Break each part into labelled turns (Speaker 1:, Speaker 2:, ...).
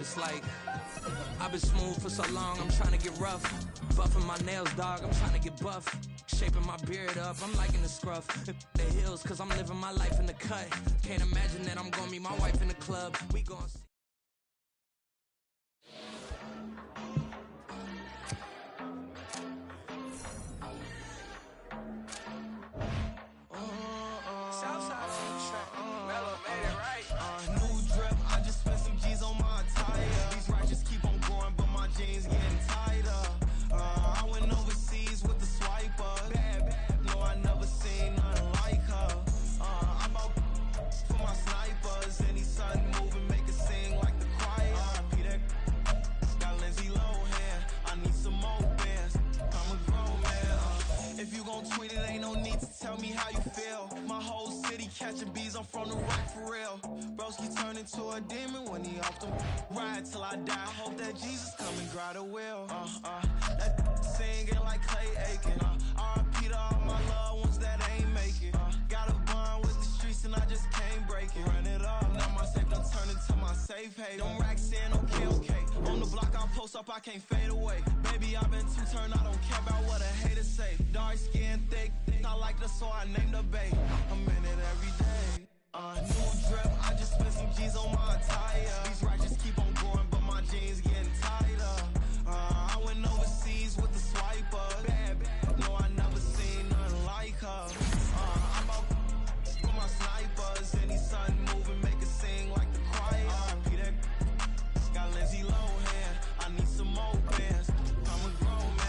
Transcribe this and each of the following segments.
Speaker 1: it's like I've been smooth for so long, I'm trying to get rough. Buffing my nails, dog, I'm trying to get buff. Shaping my beard up, I'm liking the scruff. The hills, cause I'm living my life in the cut. Can't imagine that I'm gonna meet my wife in the club. We gon' see.
Speaker 2: Tweet it, ain't no need to tell me how you feel. My whole city catching bees, I'm from the rock for real. Broski turned into a demon when he off the ride till I die. Hope that Jesus come and grab the wheel. That singing like Clay Aiken. R.I.P. to all my loved ones that ain't make it. Got a bond with the streets and I just can't break it. Run it up, now my safe done turn into my safe haven. Them racks in, okay. On the block I post up, I can't fade away. Baby, I've been too turned, I don't care about what a hater say. Dark skin, thick, I like the so I named the bay. I'm in it every day. New drip, I just spent some G's on my attire. These righteous keep on going, but my jeans getting tighter. I went overseas with the swiper. Bad, no, I never seen nothing like her. I'm out for my snipers. Any sun moving, make it sing like the choir. Peter got Lindsay Lohan. I need some more bands. I'm a grown man.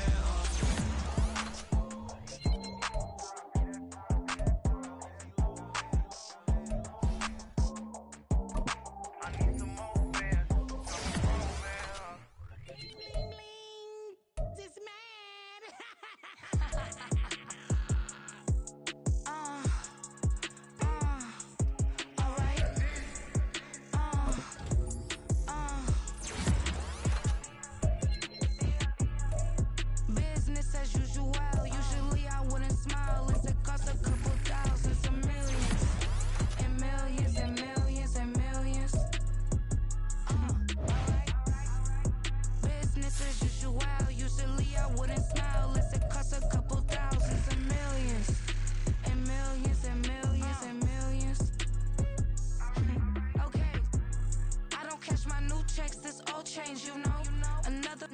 Speaker 2: Change, you know. Another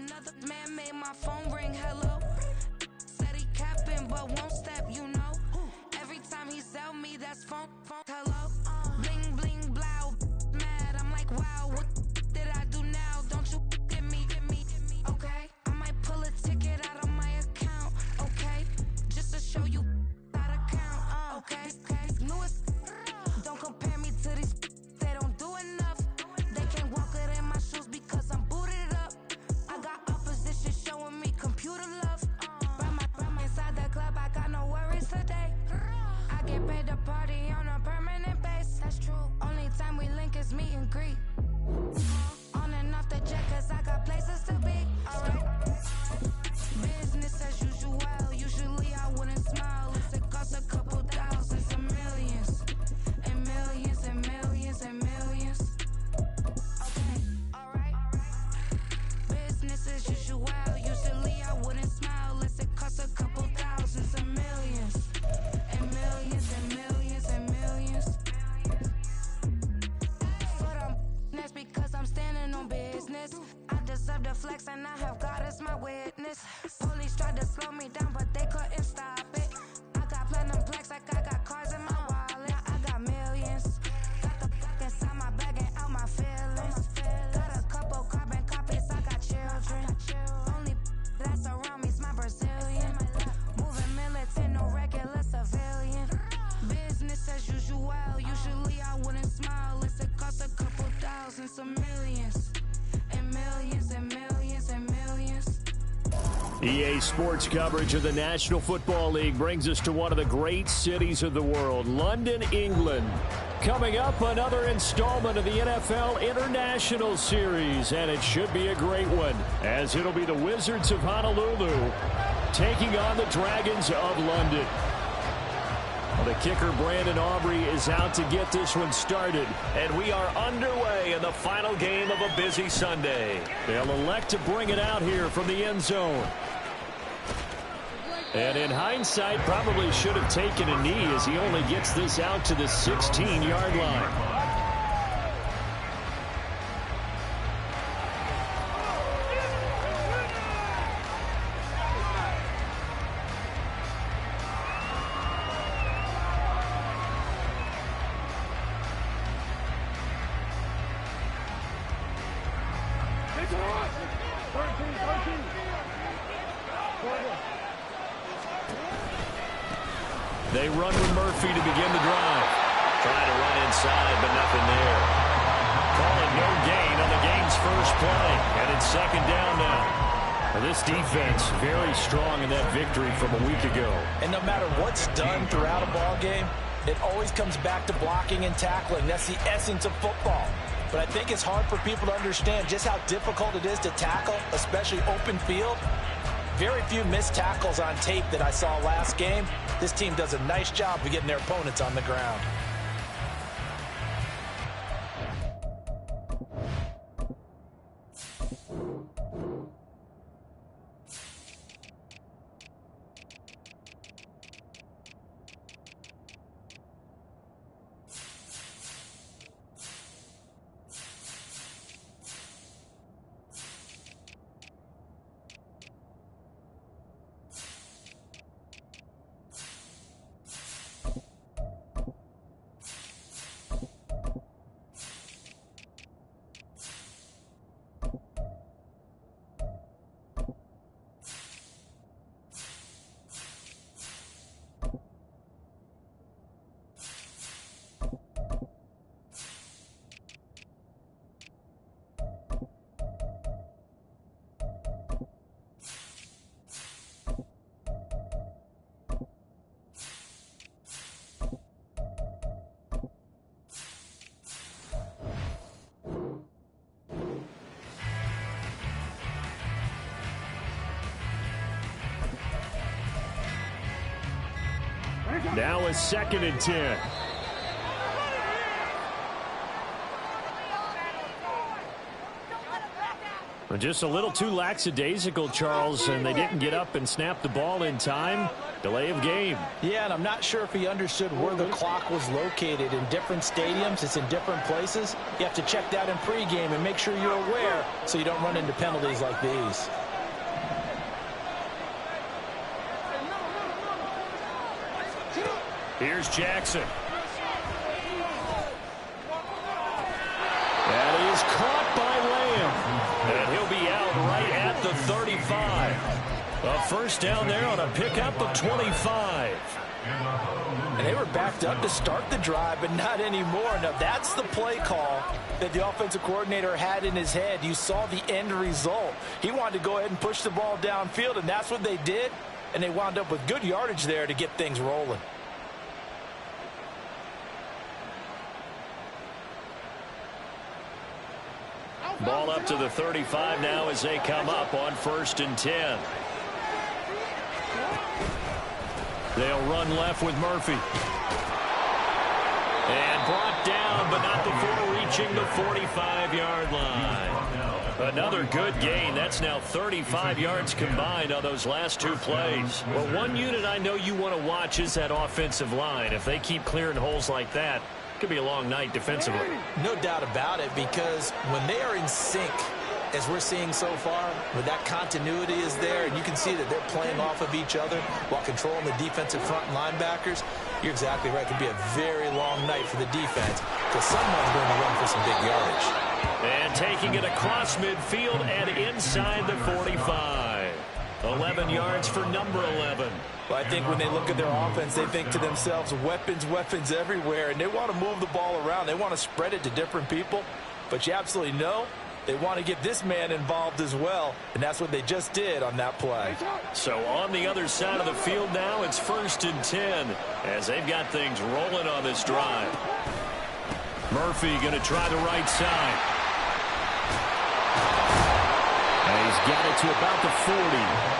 Speaker 2: man made my phone ring. Hello. Said he capping, but won't step, you know. Every time he sell me, that's phone. Hello. Bling bling blow. Mad. I'm like, wow, what did I do now? Don't you get me? Okay. I might pull a ticket out of my account. Okay. Just to show you how to count. Okay. Newest. Don't compare me to these. They don't do enough. They can't walk it in my shoes because I'm booted up. I got opposition showing me computer love. Run inside the club, I got no worries today. I get paid to party on a permanent base. That's true. Only time we link is meet and greet. On and off the jet, cause I got places to be. Alright. Business as usual. Usually I wouldn't smile if it costs a couple thousands and millions. And millions and millions and millions. Okay, alright. Business as usual. Usually I wouldn't smile unless it costs a couple thousands and millions. And millions and millions and millions. Foot on that's because I'm standing on business. I deserve the flex and I have God as my witness. Police tried to slow me down, but they couldn't stop it. I got platinum plaques like I got cars in my wallet. I got millions. Got the fuck inside my bag and out my feelings. Got a couple carbon copies, I got children. Only that's around me's my Brazilian. Moving militant, no regular civilian. Business as usual. Usually I wouldn't smile unless it costs a couple thousands of millions. And millions and millions and millions.
Speaker 3: EA Sports coverage of the National Football League brings us to one of the great cities of the world, London, England. Coming up, another installment of the NFL International Series, and it should be a great one, as it'll be the Wizards of Honolulu taking on the Dragons of London. The kicker, Brandon Aubrey, is out to get this one started.
Speaker 4: And we are underway in the final game of a busy Sunday.
Speaker 3: They'll elect to bring it out here from the end zone. And in hindsight, probably should have taken a knee as he only gets this out to the 16-yard line. They run with Murphy to begin the drive.
Speaker 4: Trying to run inside, but nothing there.
Speaker 3: Calling no gain on the game's first play. And it's second down now. Well, this defense very strong in that victory from a week ago.
Speaker 5: And no matter what's done throughout a ball game, it always comes back to blocking and tackling. That's the essence of football. But I think it's hard for people to understand just how difficult it is to tackle, especially open field. Very few missed tackles on tape that I saw last game. This team does a nice job of getting their opponents on the ground.
Speaker 3: Now a 2nd and 10. Just a little too lackadaisical, Charles, and they didn't get up and snap the ball in time. Delay of game.
Speaker 5: Yeah, and I'm not sure if he understood where the clock was located. In different stadiums, it's in different places. You have to check that in pregame and make sure you're aware so you don't run into penalties like these.
Speaker 3: Here's Jackson. That is caught by Lamb. And he'll be out right at the 35. A first down there on a pickup of 25.
Speaker 5: And they were backed up to start the drive, but not anymore. Now, that's the play call that the offensive coordinator had in his head. You saw the end result. He wanted to go ahead and push the ball downfield, and that's what they did. And they wound up with good yardage there to get things rolling.
Speaker 3: Ball up to the 35 now as they come up on 1st and 10. They'll run left with Murphy. And brought down, but not before reaching the 45-yard line. Another good gain. That's now 35 yards combined on those last two plays. Well, one unit I know you want to watch is that offensive line. If they keep clearing holes like that, it could be a long night defensively.
Speaker 5: No doubt about it, because when they are in sync, as we're seeing so far, where that continuity is there, and you can see that they're playing off of each other while controlling the defensive front linebackers, you're exactly right. It could be a very long night for the defense because someone's going to run for some big yardage.
Speaker 3: And taking it across midfield and inside the 45. 11 yards for number 11.
Speaker 5: Well, I think when they look at their offense, they think to themselves, weapons, weapons everywhere, and they want to move the ball around. They want to spread it to different people, but you absolutely know they want to get this man involved as well, and that's what they just did on that play.
Speaker 3: So on the other side of the field now, it's 1st and 10 as they've got things rolling on this drive. Murphy going to try the right side. And he's got it to about the 40.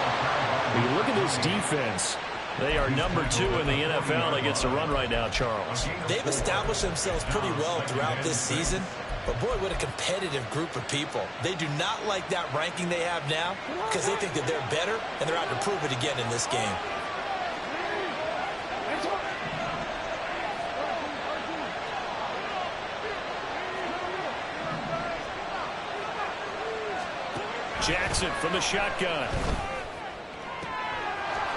Speaker 3: When you look at this defense, They are number 2 in the NFL against the run right now, Charles.
Speaker 5: They've established themselves pretty well throughout this season. But, boy, what a competitive group of people. They do not like that ranking they have now because they think that they're better, and they're out to prove it again in this game.
Speaker 3: Jackson from the shotgun.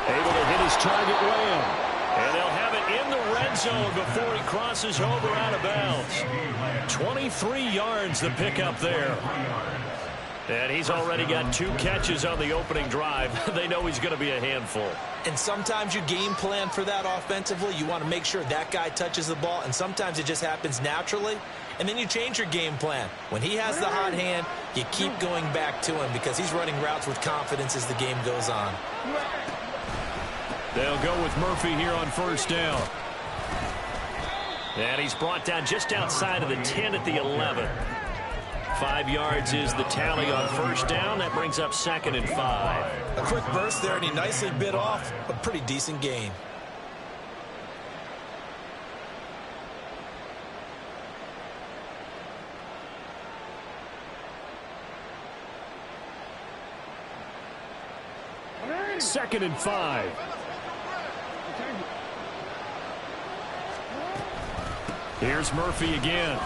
Speaker 3: Able to hit his target well. And they'll have it in the red zone before he crosses over out of bounds. 23 yards the pickup there. And he's already got 2 catches on the opening drive. They know he's going to be a handful.
Speaker 5: And sometimes you game plan for that offensively. You want to make sure that guy touches the ball, and sometimes it just happens naturally. And then you change your game plan. When he has the hot hand, you keep going back to him because he's running routes with confidence as the game goes on.
Speaker 3: They'll go with Murphy here on first down. And he's brought down just outside of the 10 at the 11. 5 yards is the tally on first down. That brings up 2nd and 5.
Speaker 5: A quick burst there, and he nicely bit off a pretty decent gain.
Speaker 3: Second and 5. Here's Murphy again.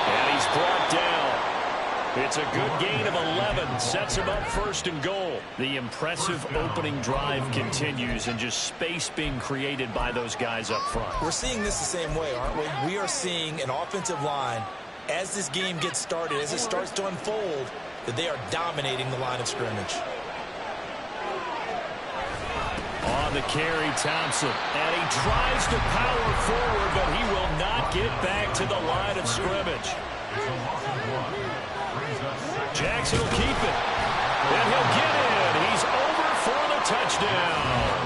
Speaker 3: And he's brought down. It's a good gain of 11. Sets him up 1st and goal. The impressive opening drive continues, and just space being created by those guys up front.
Speaker 5: We're seeing this the same way, aren't we? We are seeing an offensive line, as this game gets started, as it starts to unfold, that they are dominating the line of scrimmage.
Speaker 3: On the carry, Thompson. And he tries to power forward, but he will not get back to the line of scrimmage. Jackson will keep it. And he'll get in. He's over for the touchdown.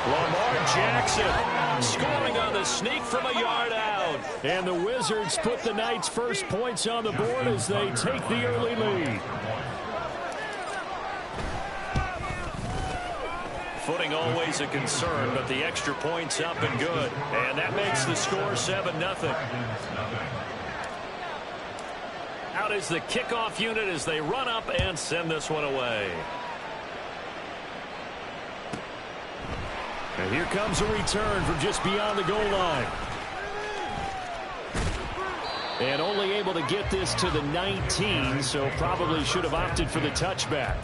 Speaker 3: Lamar Jackson scoring on the sneak from a yard out. And the Wizards put the Knights' first points on the board as they take the early lead. Footing always a concern, but the extra point's up and good. And that makes the score 7-0. Out is the kickoff unit as they run up and send this one away. And here comes a return from just beyond the goal line. And only able to get this to the 19, so probably should have opted for the touchback.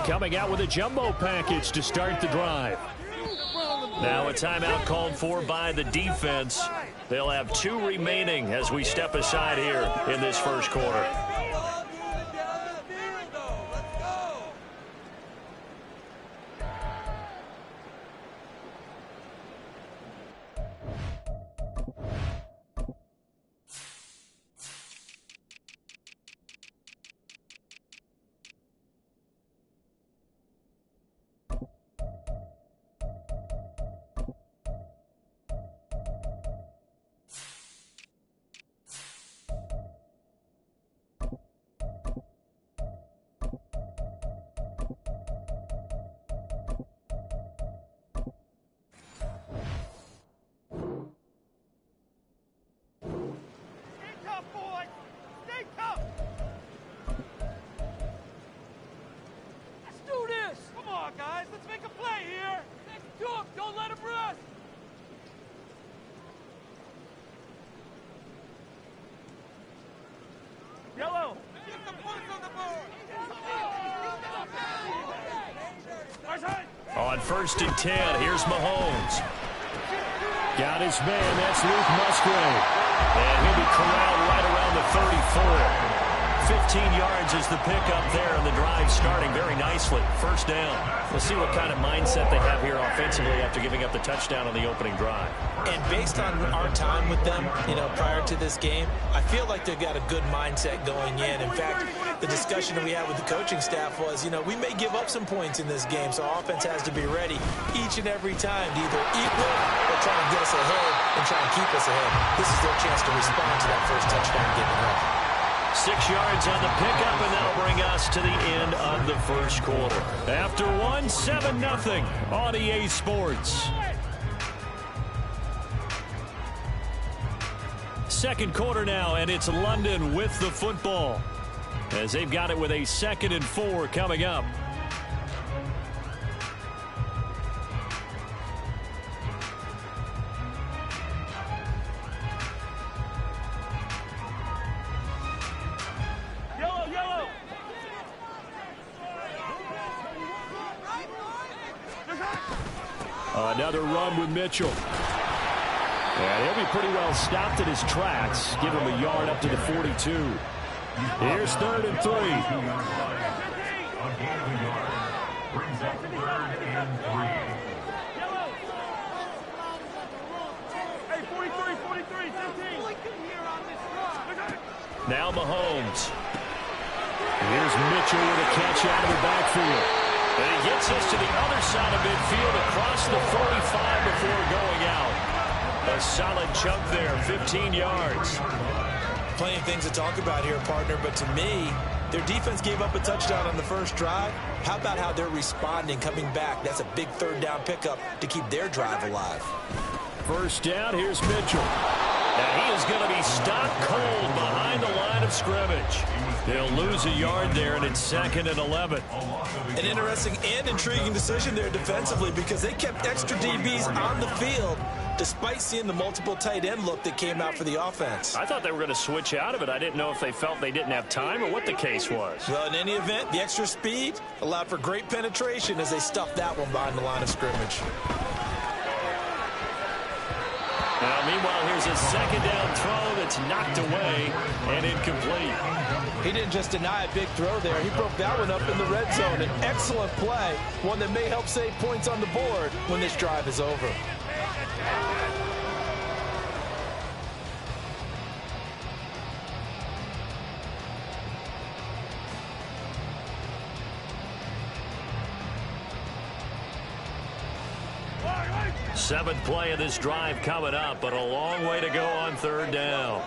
Speaker 3: Coming out with a jumbo package to start the drive. Now a timeout called for by the defense. They'll have 2 remaining as we step aside here in this first quarter. On 1st and 10, here's Mahomes. Got his man, that's Luke Musgrave. And he'll be corralled right around the 34. 15 yards is the pickup there, and the drive starting very nicely. First down. We'll see what kind of mindset they have here offensively after giving up the touchdown on the opening drive.
Speaker 5: And based on our time with them, prior to this game, I feel like they've got a good mindset going in. In fact, the discussion that we had with the coaching staff was, you know, we may give up some points in this game, so our offense has to be ready each and every time to either equal or try to get us ahead and try and keep us ahead. This is their chance to respond to that first touchdown given up.
Speaker 3: 6 yards on the pickup, and that'll bring us to the end of the first quarter. After 7-0 on EA Sports. Second quarter now, and it's London with the football as they've got it with a 2nd and 4 coming up. Another run with Mitchell. And he'll be pretty well stopped at his tracks. Give him a yard up to the 42. Here's 3rd and 3. Now Mahomes. Here's Mitchell with a catch out of the backfield. And he gets us to the other side of midfield across the 45 before going out. A solid chunk there, 15 yards.
Speaker 5: Plenty of things to talk about here, partner, but to me, their defense gave up a touchdown on the first drive. How about how they're responding, coming back? That's a big 3rd down pickup to keep their drive alive.
Speaker 3: First down, here's Mitchell. Now he is going to be stopped cold behind the line of scrimmage. They'll lose a yard there, and it's 2nd and 11.
Speaker 5: An interesting and intriguing decision there defensively because they kept extra DBs on the field despite seeing the multiple tight end look that came out for the offense.
Speaker 3: I thought they were going to switch out of it. I didn't know if they felt they didn't have time or what the case was.
Speaker 5: Well, in any event, the extra speed allowed for great penetration as they stuffed that one behind the line of scrimmage.
Speaker 3: Now, meanwhile, here's a 2nd down throw that's knocked away and incomplete.
Speaker 5: He didn't just deny a big throw there. He broke that one up in the red zone. An excellent play, one that may help save points on the board when this drive is over.
Speaker 3: Seventh play of this drive coming up, but a long way to go on 3rd down.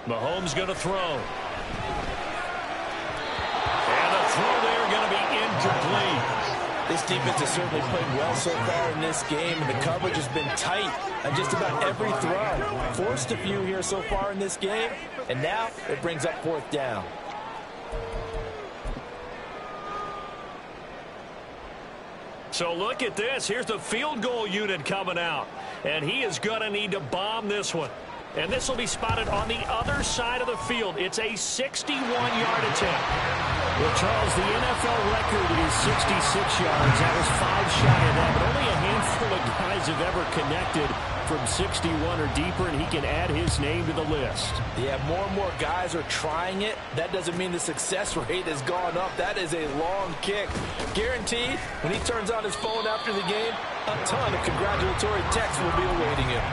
Speaker 3: Mahomes going to throw. And the throw there going to be incomplete.
Speaker 5: This defense has certainly played well so far in this game, and the coverage has been tight on just about every throw. Forced a few here so far in this game, and now it brings up 4th down.
Speaker 3: So look at this. Here's the field goal unit coming out. And he is going to need to bomb this one. And this will be spotted on the other side of the field. It's a 61-yard attempt. Well, Charles, the NFL record is 66 yards. That was 5 shy of that. But only a handful of guys have ever connected from 61 or deeper, and he can add his name to the list.
Speaker 5: Yeah, more and more guys are trying it. That doesn't mean the success rate has gone up. That is a long kick. Guaranteed, when he turns on his phone after the game, a ton of congratulatory texts will be awaiting him.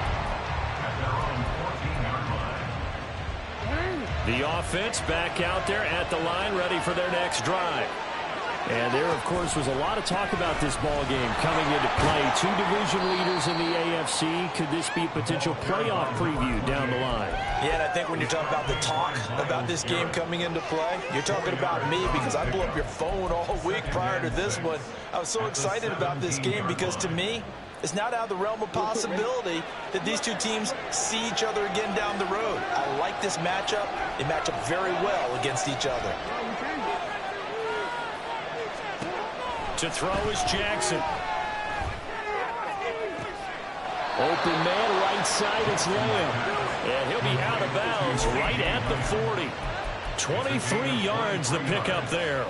Speaker 3: The offense back out there at the line, ready for their next drive. And there, of course, was a lot of talk about this ball game coming into play. 2 division leaders in the AFC. Could this be a potential playoff preview down the line?
Speaker 5: Yeah, and I think when you're talking about the talk about this game coming into play, you're talking about me because I blew up your phone all week prior to this one. I was so excited about this game because, to me, it's not out of the realm of possibility that these two teams see each other again down the road. I like this matchup. They match up very well against each other.
Speaker 3: To throw is Jackson. Open man, right side, it's Lamb. And he'll be out of bounds right at the 40. 23 yards the pickup there.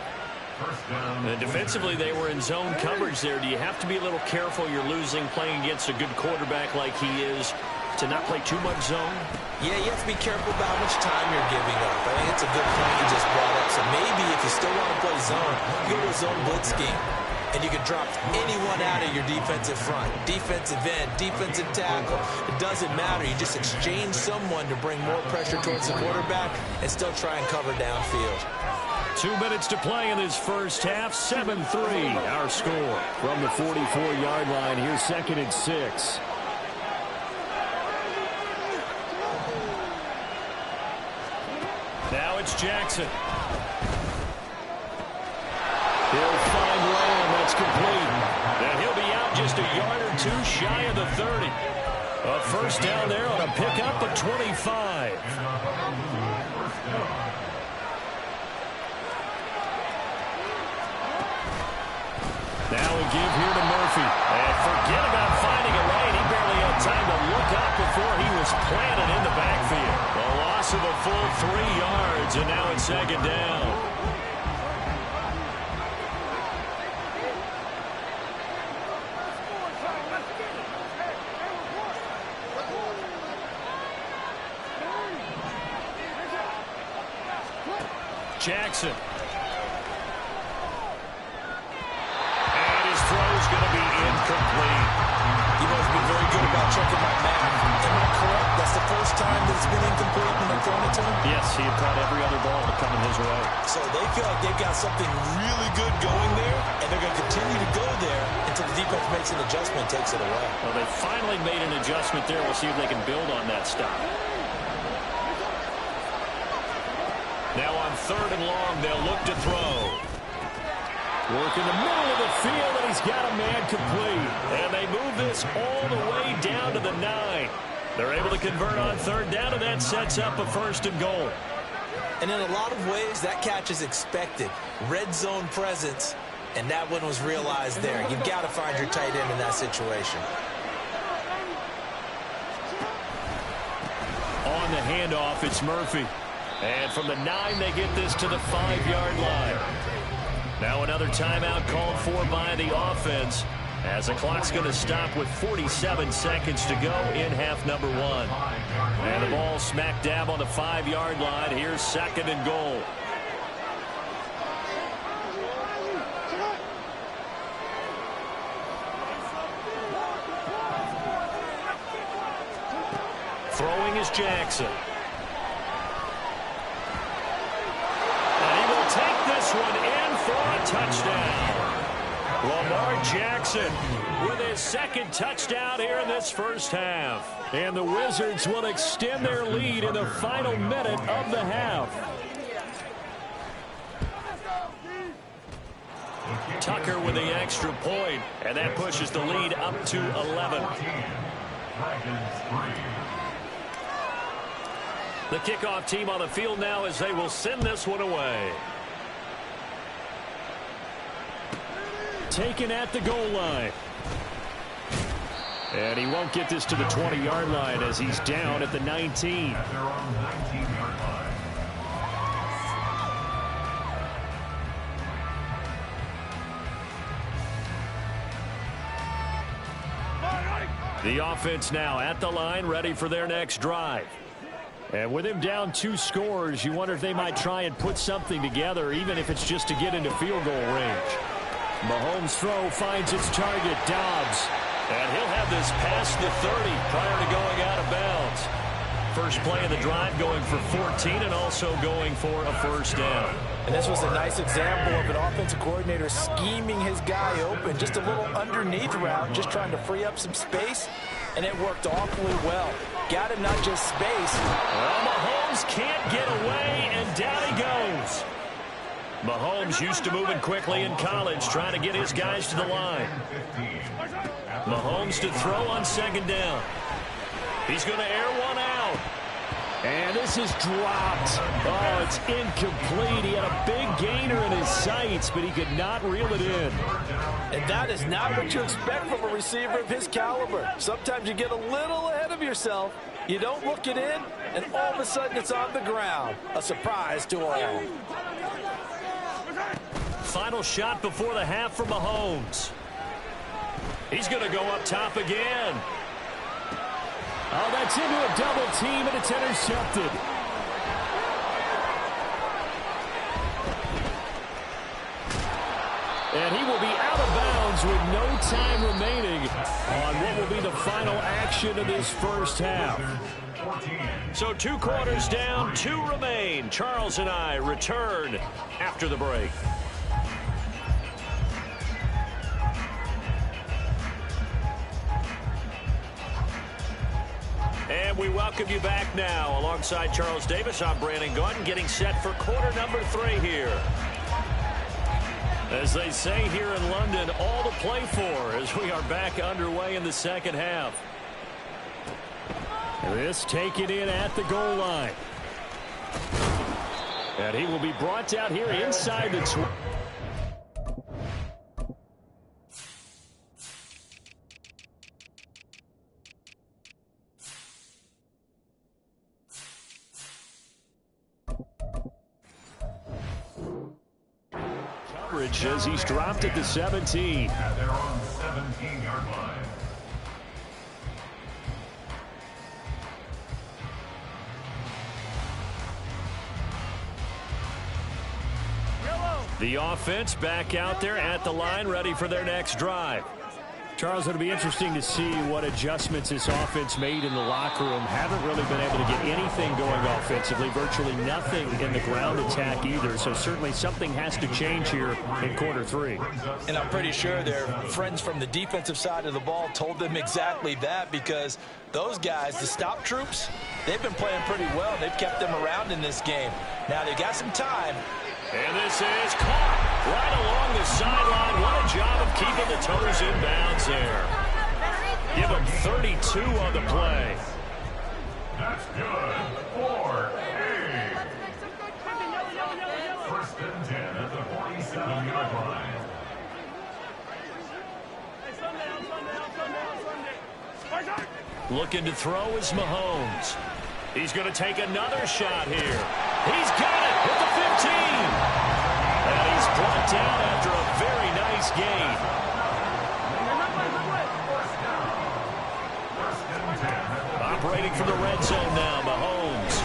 Speaker 3: And defensively, they were in zone coverage there. Do you have to be a little careful? You're losing playing against a good quarterback like he is to not play too much zone?
Speaker 5: Yeah, you have to be careful about how much time you're giving up. I think it's a good point you just brought up. So maybe if you still want to play zone, you go to a zone blitz scheme. and you can drop anyone out of your defensive front. Defensive end, defensive tackle. It doesn't matter. You just exchange someone to bring more pressure towards the quarterback and still try and cover downfield.
Speaker 3: 2 minutes to play in this first half. 7-3 our score. From the 44-yard line, here's 2nd and 6. Now it's Jackson. He'll find Lamb. That's complete. And he'll be out just a yard or two shy of the 30. A first down there on a pickup of 25. Now a give here to Murphy. And forget about finding a lane. He barely had time to look up before he was planted in the backfield. A loss of a full 3 yards, and now it's 2nd down. Jackson. And his throw is going to be incomplete.
Speaker 5: You've always been very good about checking my math. Am I correct? That's the first time that it's been incomplete when they've thrown it to him?
Speaker 3: Yes, he had caught every other ball to come in his way.
Speaker 5: So they feel like they've got something really good going there, and they're going to continue to go there until the defense makes an adjustment and takes it away.
Speaker 3: Well, they finally made an adjustment there. We'll see if they can build on that stop. Now on 3rd and long, they'll look to throw. Work in the middle of the field, and he's got a man complete. And they move this all the way down to the 9. They're able to convert on 3rd down, and that sets up a 1st and goal.
Speaker 5: And in a lot of ways, that catch is expected. Red zone presence, and that one was realized there. You've got to find your tight end in that situation.
Speaker 3: On the handoff, it's Murphy. And from the 9, they get this to the 5-yard line. Now another timeout called for by the offense, as the clock's going to stop with 47 seconds to go in half number 1. And the ball smack dab on the 5-yard line. Here's 2nd and goal. Throwing is Jackson. Take this one in for a touchdown. Lamar Jackson with his 2nd touchdown here in this first half. And the Wizards will extend their lead in the final minute of the half. Tucker with the extra point, and that pushes the lead up to 11. The kickoff team on the field now as they will send this one away. Taken at the goal line. And he won't get this to the 20-yard line as he's down at the 19. The offense now at the line, ready for their next drive. And with him down 2 scores, you wonder if they might try and put something together, even if it's just to get into field goal range. Mahomes' throw finds its target, Dobbs. And he'll have this past the 30 prior to going out of bounds. First play of the drive going for 14 and also going for a first down.
Speaker 5: And this was a nice example of an offensive coordinator scheming his guy open. Just a little underneath route, just trying to free up some space. And it worked awfully well. Got him not just space.
Speaker 3: Well, Mahomes can't get away, and down he goes. Mahomes used to moving quickly in college, trying to get his guys to the line. Mahomes to throw on 2nd down. He's going to air one out. And this is dropped. Oh, it's incomplete. He had a big gainer in his sights, but he could not reel it in.
Speaker 5: And that is not what you expect from a receiver of his caliber. Sometimes you get a little ahead of yourself. You don't look it in, and all of a sudden it's on the ground. A surprise to all.
Speaker 3: Final shot before the half for Mahomes. He's going to go up top again. Oh, that's into a double team, and it's intercepted. And he will be out of bounds downs with no time remaining on what will be the final action of this first half.
Speaker 4: So 2 quarters down, 2 remain. Charles and I return after the break. And we welcome you back now. Alongside Charles Davis, I'm Brandon Gaudin, getting set for quarter number 3 here. As they say here in London, all to play for as we are back underway in the second half.
Speaker 3: This taken in at the goal line. And he will be brought down here inside the 20. As he's dropped at the 17.
Speaker 6: At their own 17-yard line.
Speaker 3: The offense back out there at the line, ready for their next drive. Charles, it'll be interesting to see what adjustments this offense made in the locker room. Haven't really been able to get anything going offensively, virtually nothing in the ground attack either. So certainly something has to change here in quarter 3.
Speaker 5: And I'm pretty sure their friends from the defensive side of the ball told them exactly that, because those guys, the stop troops, they've been playing pretty well. They've kept them around in this game. Now they've got some time.
Speaker 4: And this is caught right along the sideline. What a job of keeping the toes in bounds there. Give him 32 on the play.
Speaker 6: That's good. 4-8. First and 10 at the 47-yard line.
Speaker 4: Looking to throw is Mahomes. He's going to take another shot here. He's got it at the 15. And he's brought down after a very nice gain. Operating from the red zone now, Mahomes.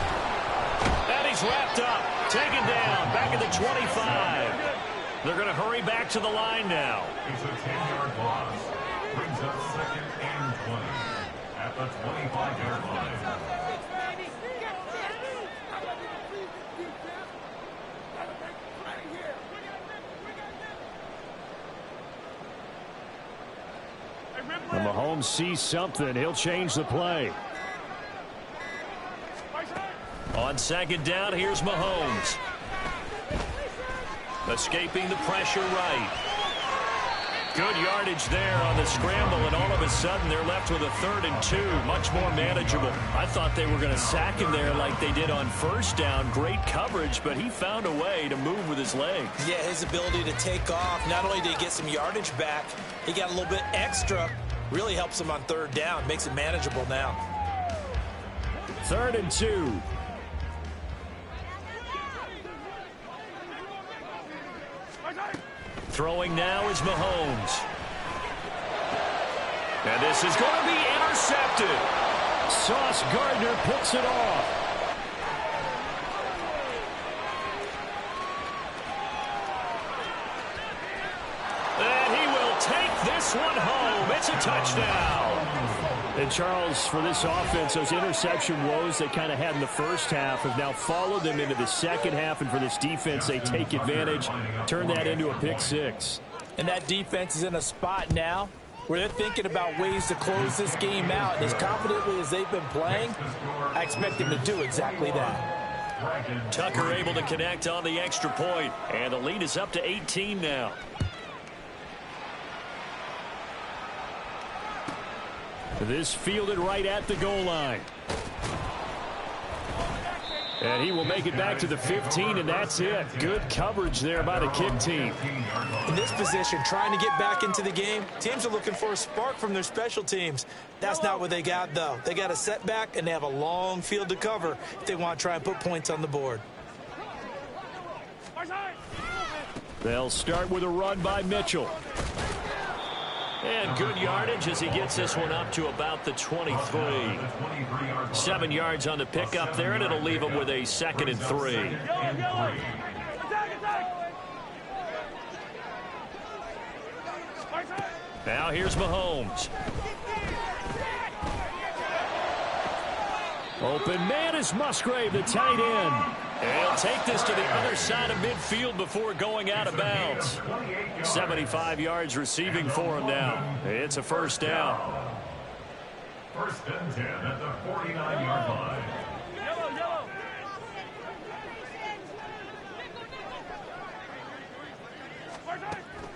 Speaker 4: And he's wrapped up, taken down, back at the 25. They're going to hurry back to the line now.
Speaker 6: It's a 10-yard loss. Brings up 2nd and 20 at the 25-yard line.
Speaker 3: When Mahomes sees something, he'll change the play.
Speaker 4: On 2nd down, here's Mahomes. Escaping the pressure right. Good yardage there on the scramble, and all of a sudden they're left with a 3rd and 2, much more manageable. I thought they were going to sack him there like they did on 1st down. Great coverage, but he found a way to move with his legs.
Speaker 5: Yeah, his ability to take off, not only did he get some yardage back, he got a little bit extra. Really helps him on 3rd down, makes it manageable now.
Speaker 3: 3rd and 2.
Speaker 4: Throwing now is Mahomes. And this is going to be intercepted.
Speaker 3: Sauce Gardner picks it off.
Speaker 4: And he will take this one home. It's a touchdown.
Speaker 3: And Charles, for this offense, those interception woes they kind of had in the first half have now followed them into the second half. And for this defense, they take advantage, turn that into a pick 6.
Speaker 5: And that defense is in a spot now where they're thinking about ways to close this game out. And as confidently as they've been playing, I expect them to do exactly that.
Speaker 4: Tucker able to connect on the extra point. And the lead is up to 18 now.
Speaker 3: This fielded right at the goal line. And he will make it back to the 15, and that's it. Good coverage there by the kick team.
Speaker 5: In this position, trying to get back into the game, teams are looking for a spark from their special teams. That's not what they got, though. They got a setback, and they have a long field to cover if they want to try and put points on the board.
Speaker 3: They'll start with a run by Mitchell.
Speaker 4: And good yardage as he gets this one up to about the 23. 7 yards on the pickup there, and it'll leave him with a 2nd and 3. Now here's Mahomes.
Speaker 3: Open man is Musgrave, the tight end.
Speaker 4: And he'll take this to the other side of midfield before going out of bounds. 75 yards receiving for him now. It's a first down.
Speaker 6: First and 10 at the 49-yard line.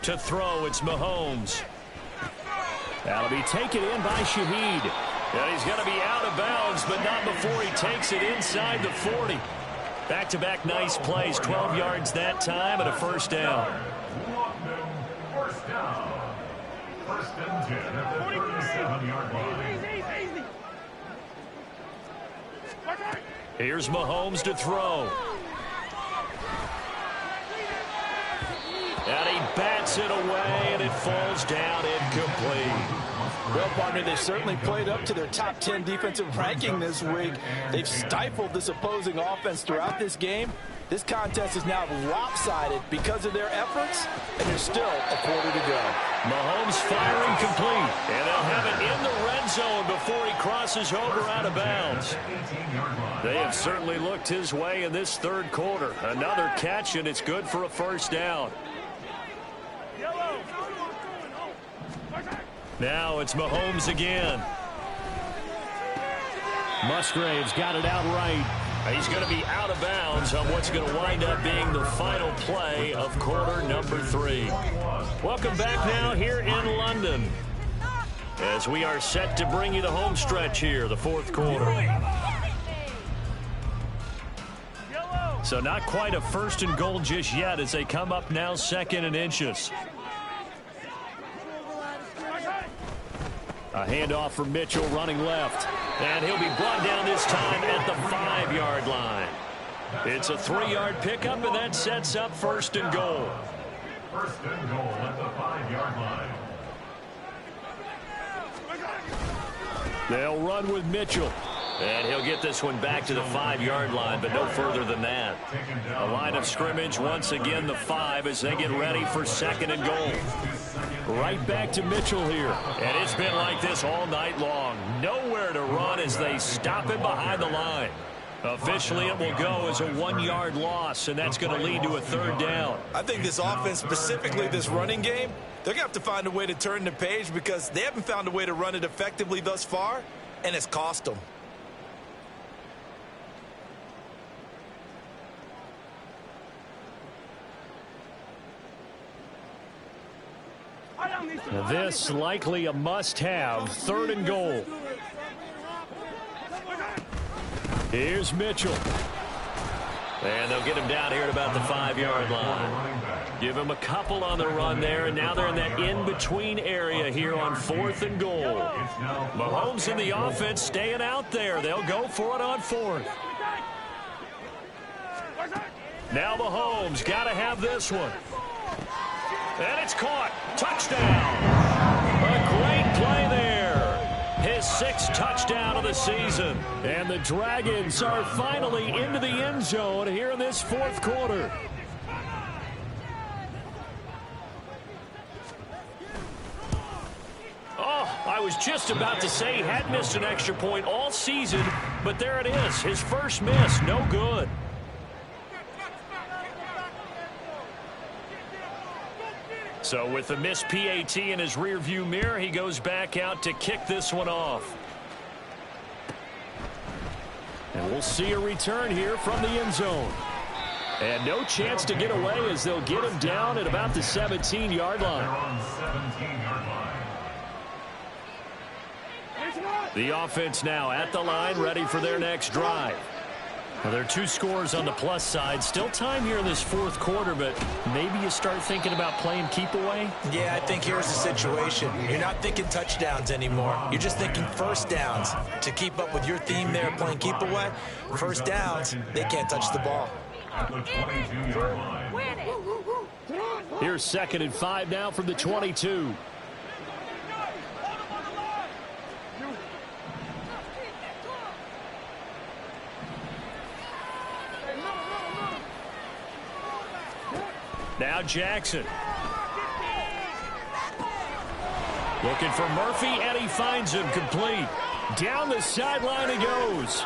Speaker 4: To throw, it's Mahomes.
Speaker 3: That'll be taken in by Shaheed.
Speaker 4: And he's going to be out of bounds, but not before he takes it inside the 40. Back-to-back nice plays, 12 yards that time, and a first down.
Speaker 6: First down. First and 10 at the 37-yard line.
Speaker 4: Here's Mahomes to throw. And he bats it away, and it falls down incomplete.
Speaker 5: Well, partner, they certainly played up to their top 10 defensive ranking this week. They've stifled this opposing offense throughout this game. This contest is now lopsided because of their efforts, and there's still a quarter to go.
Speaker 4: Mahomes firing complete, and they'll have it in the red zone before he crosses over out of bounds. They have certainly looked his way in this third quarter. Another catch, and it's good for a first down. Now it's Mahomes again.
Speaker 3: Musgrave's got it out right.
Speaker 4: He's going to be out of bounds on what's going to wind up being the final play of quarter number 3. Welcome back now here in London as we are set to bring you the home stretch here, the fourth quarter. So not quite a first and goal just yet as they come up now second and inches.
Speaker 3: A handoff for Mitchell running left.
Speaker 4: And he'll be brought down this time at the 5-yard line. It's a 3-yard pickup, and that sets up first and goal.
Speaker 6: First and goal at the 5-yard line.
Speaker 3: They'll run with Mitchell.
Speaker 4: And he'll get this one back to the 5-yard line, but no further than that. A line of scrimmage, once again the 5 as they get ready for second and goal.
Speaker 3: Right back to Mitchell here.
Speaker 4: And it's been like this all night long. Nowhere to run as they stop him behind the line. Officially, it will go as a 1-yard loss, and that's going to lead to a third down.
Speaker 5: I think this offense, specifically this running game, they're going to have to find a way to turn the page because they haven't found a way to run it effectively thus far, and it's cost them.
Speaker 3: This likely a must-have, third and goal. Here's Mitchell.
Speaker 4: And they'll get him down here at about the 5-yard line. Give him a couple on the run there, and now they're in that in-between area here on fourth and goal. Mahomes and the offense staying out there. They'll go for it on fourth. Now Mahomes got to have this one. And it's caught. Touchdown. A great play there. His 6th touchdown of the season.
Speaker 3: And the Dragons are finally into the end zone here in this fourth quarter.
Speaker 4: Oh, I was just about to say he had missed an extra point all season, but there it is. His first miss, no good. So with the missed PAT in his rearview mirror, he goes back out to kick this one off.
Speaker 3: And we'll see a return here from the end zone. And no chance to get away as they'll get him down at about the 17-yard line.
Speaker 4: The offense now at the line, ready for their next drive. Well, there are 2 scores on the plus side. Still time here in this fourth quarter, but maybe you start thinking about playing keep away?
Speaker 5: Yeah, I think here's the situation. You're not thinking touchdowns anymore. You're just thinking first downs. To keep up with your theme there, playing keep away, first downs, they can't touch the ball.
Speaker 6: At the 22-yard line.
Speaker 3: Here's 2nd and 5 now from the 22.
Speaker 4: Now Jackson. Looking for Murphy, and he finds him complete.
Speaker 3: Down the sideline he goes.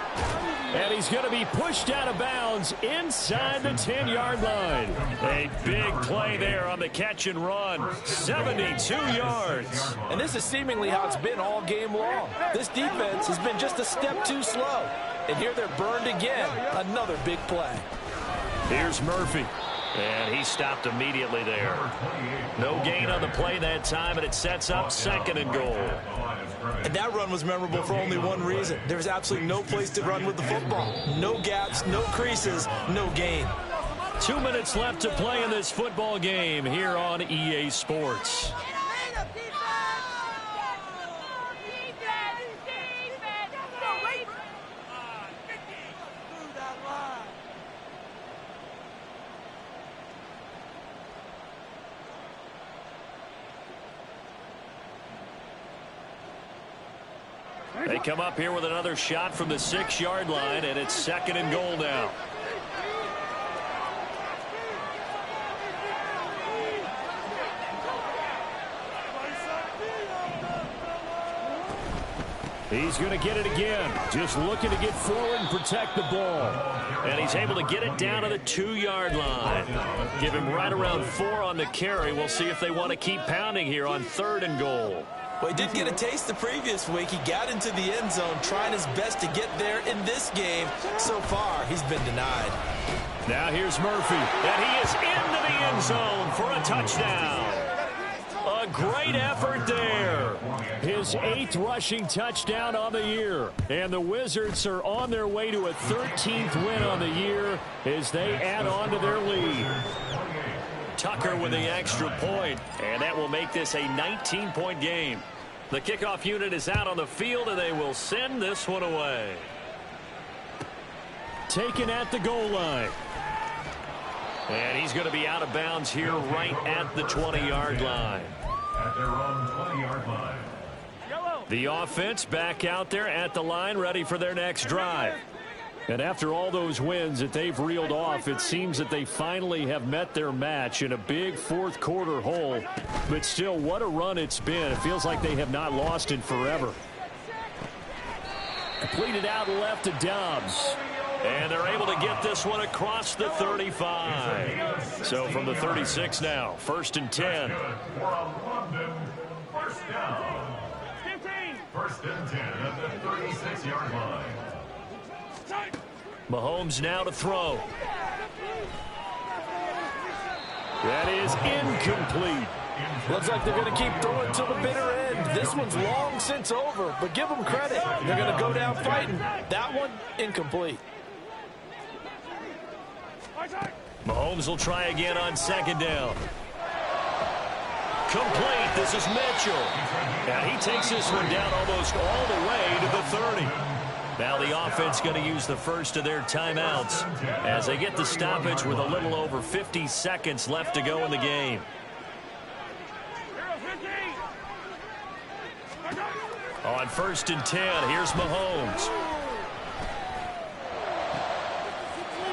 Speaker 3: And he's going to be pushed out of bounds inside the 10-yard line.
Speaker 4: A big play there on the catch and run. 72 yards.
Speaker 5: And this is seemingly how it's been all game long. This defense has been just a step too slow. And here they're burned again. Another big play.
Speaker 4: Here's Murphy. And he stopped immediately there. No gain on the play that time, and it sets up 2nd and goal.
Speaker 5: And that run was memorable for only one reason. There's absolutely no place to run with the football. No gaps, no creases, no gain.
Speaker 4: 2 minutes left to play in this football game here on EA Sports. They come up here with another shot from the 6-yard line, and it's 2nd and goal now.
Speaker 3: He's going to get it again. Just looking to get forward and protect the ball.
Speaker 4: And he's able to get it down to the 2-yard line. Give him right around 4 on the carry. We'll see if they want to keep pounding here on 3rd and goal.
Speaker 5: Well, he did get a taste the previous week. He got into the end zone, trying his best to get there in this game. So far, he's been denied.
Speaker 4: Now here's Murphy, and he is into the end zone for a touchdown. A great effort there.
Speaker 3: His 8th rushing touchdown on the year. And the Wizards are on their way to a 13th win on the year as they add on to their lead.
Speaker 4: Tucker with the extra point, and that will make this a 19-point game. The kickoff unit is out on the field, and they will send this one away.
Speaker 3: Taken at the goal line.
Speaker 4: And he's going to be out of bounds here right at the 20-yard line.
Speaker 6: At their own 20-yard line.
Speaker 4: The offense back out there at the line, ready for their next drive.
Speaker 3: And after all those wins that they've reeled off, it seems that they finally have met their match in a big 4th quarter hole. But still, what a run it's been. It feels like they have not lost in forever. Completed out left to Dobbs.
Speaker 4: And they're able to get this one across the 35. So from the 36 now, 1st and 10.
Speaker 6: First down. 1st and 10 at the 36-yard line.
Speaker 4: Mahomes now to throw.
Speaker 3: That is incomplete.
Speaker 5: Looks like they're going to keep throwing till the bitter end. This one's long since over, but give them credit. They're going to go down fighting. That one, incomplete.
Speaker 4: Mahomes will try again on 2nd down. Complete. This is Mitchell. And he takes this one down almost all the way to the 30. Now the offense going to use the first of their timeouts as they get the stoppage with a little over 50 seconds left to go in the game. On 1st and 10, here's Mahomes.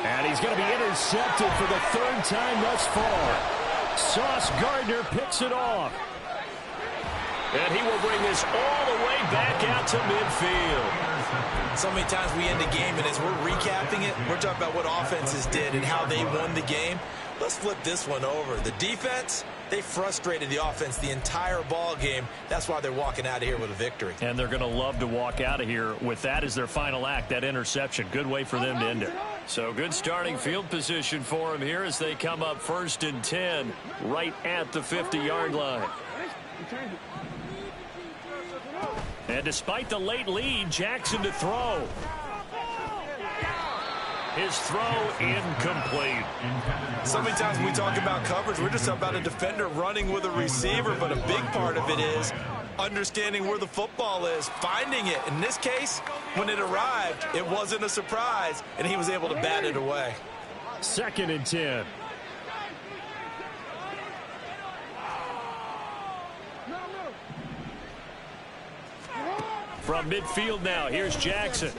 Speaker 3: And he's going to be intercepted for the 3rd time thus far. Sauce Gardner picks it off.
Speaker 4: And he will bring this all the way back out to midfield.
Speaker 5: So many times we end a game, and as we're recapping it, we're talking about what offenses did and how they won the game. Let's flip this one over. The defense, they frustrated the offense the entire ball game. That's why they're walking out of here with a victory.
Speaker 4: And they're going to love to walk out of here with that as their final act, that interception. Good way for them to end it. So good starting field position for them here as they come up 1st and 10 right at the 50-yard line. And despite the late lead, Jackson to throw. His throw incomplete.
Speaker 5: So many times when we talk about coverage, we're just about a defender running with a receiver, but a big part of it is understanding where the football is, finding it. In this case, when it arrived, it wasn't a surprise, and he was able to bat it away.
Speaker 3: 2nd and 10.
Speaker 4: From midfield now, here's Jackson.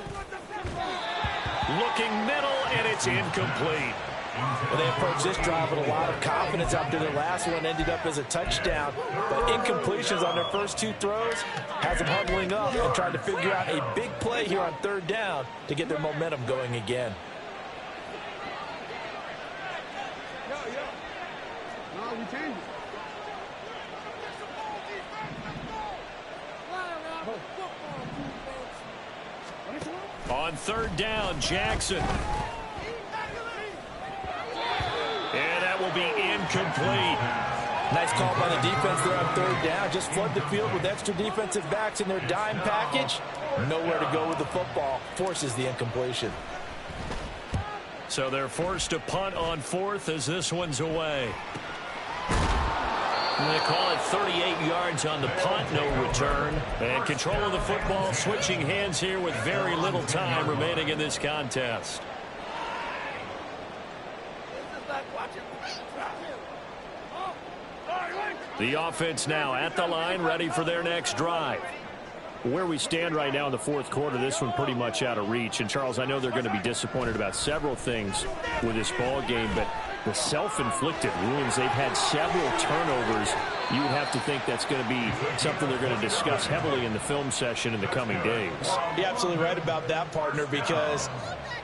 Speaker 4: Looking middle, and it's incomplete.
Speaker 5: Well, they approached this drive with a lot of confidence after their last one ended up as a touchdown. But incompletions on their first 2 throws has them huddling up and trying to figure out a big play here on 3rd down to get their momentum going again.
Speaker 3: On 3rd down, Jackson. And that will be incomplete.
Speaker 5: Nice call by the defense there on 3rd down. Just flood the field with extra defensive backs in their dime package. Nowhere to go with the football. Forces the incompletion.
Speaker 3: So they're forced to punt on 4th as this one's away. And they call it 38 yards on the punt, no return. And control of the football, switching hands here with very little time remaining in this contest. The offense now at the line, ready for their next drive. Where we stand right now in the 4th quarter, this one pretty much out of reach. And, Charles, I know they're going to be disappointed about several things with this ball game, but the self-inflicted wounds, they've had several turnovers. You would have to think that's going to be something they're going to discuss heavily in the film session in the coming days.
Speaker 5: You're absolutely right about that, partner, because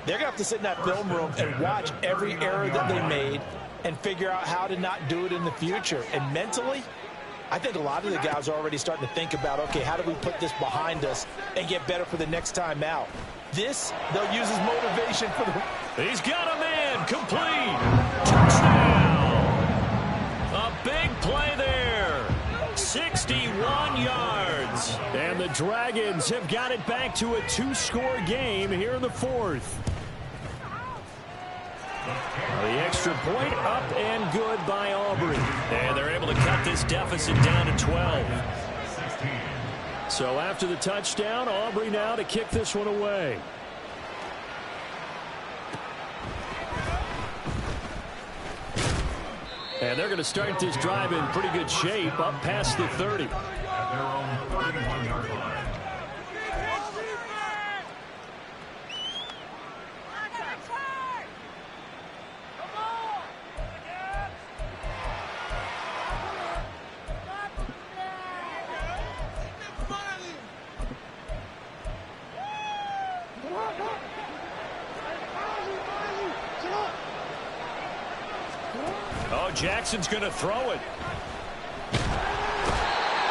Speaker 5: they're going to have to sit in that film room and watch every error that they made and figure out how to not do it in the future. And mentally, I think a lot of the guys are already starting to think about, okay, how do we put this behind us and get better for the next time out? This, they'll use as motivation for the...
Speaker 3: He's got a man, complete. Touchdown. A big play there. 61 yards. And the Dragons have got it back to a 2-score game here in the 4th. The extra point up and good by Aubrey. And they're able to cut this deficit down to 12. So after the touchdown, Aubrey now to kick this one away. And they're going to start this drive in pretty good shape up past the 30.
Speaker 6: At their own 31-yard line.
Speaker 3: Oh, Jackson's going to throw it.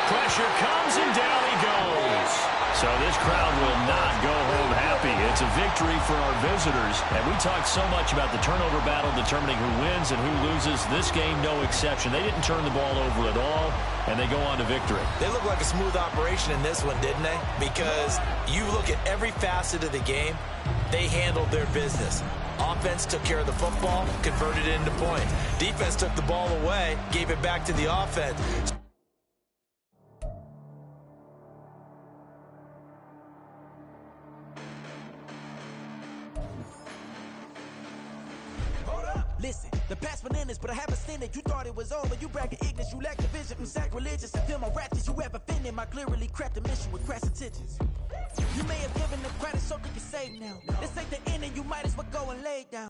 Speaker 3: Pressure comes and down he goes. So this crowd will not go home happy. It's a victory for our visitors. And we talked so much about the turnover battle determining who wins and who loses. This game, no exception. They didn't turn the ball over at all, and they go on to victory.
Speaker 5: They look like a smooth operation in this one, didn't they? Because you look at every facet of the game, they handled their business. Offense took care of the football, converted it into points. Defense took the ball away, gave it back to the offense.
Speaker 7: Listen, the past bananas, but I haven't seen it. You thought it was over. You bragging ignorance. You lack the vision. I'm sacrilegious. I feel my raptors. You ever offended my clearly crafted mission with crass intentions. You may have given them credit so they can save now. This ain't the end and you might as well go and lay down.